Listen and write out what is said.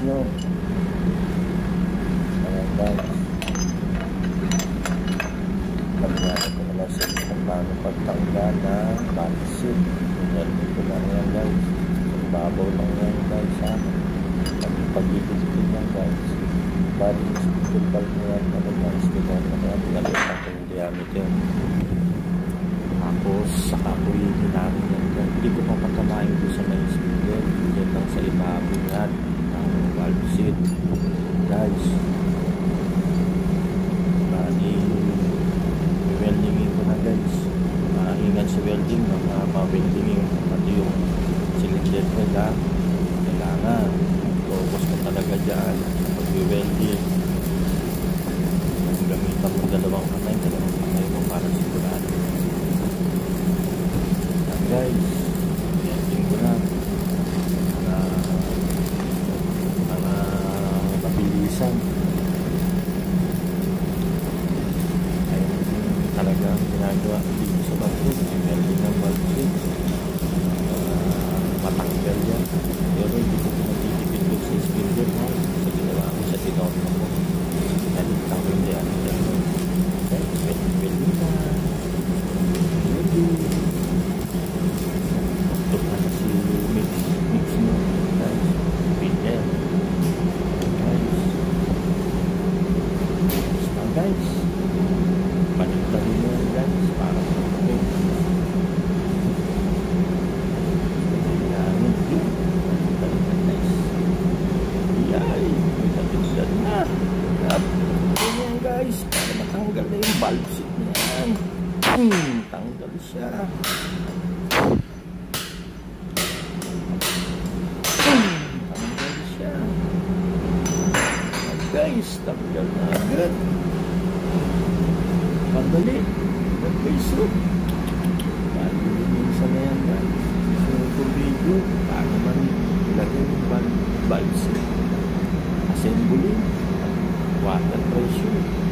nyo. Ayan guys. Pagkakita ko naman sa inyo kung paano pagtanggal ng valve. Nilagay ko lang yan guys. Babaw lang yan guys ha. Pag-ipitin yan guys. Bali yung valve nyo yan. Ano guys. Pinagay natin yung diameter. Tapos saka ko yung namin yan guys. Hindi ko papatamayin ko sa may speaker. Yan lang sa ibabaw yan. Ang valve seat guys. Bali weldingin ko na guys. Ingat sa welding, ma-weldingin pati yung cylinder ko ha. Kailangan focus ko talaga dyan pag-welding. Gamitan mo dalawang kamay mo para sigurado. Yan guys, welding ko na para mabilisan. Talaga ang ginagawa dito sa bago, welding ng valve, matanggal yan. Pero hindi ko pinatitipid ko sa spindle ha. So ginawa ko sa tinono ko. Nalitang ko hindi yan. Okay, welding na. Welding. Ito na si mix mo. Guys, spindle. Guys, panitawin mo yan guys para okay. Ayan guys. Yay, natitlan na. At ganyan guys, para matanggal na yung valve seat niyan. Tanggal siya. Tanggal siya. Guys, tanggal na agad. Madali. Mag-face up. Minsan na yan guys. Sunod yung video. Paano man ilagay yung valve seat. Assembly. Water pressure.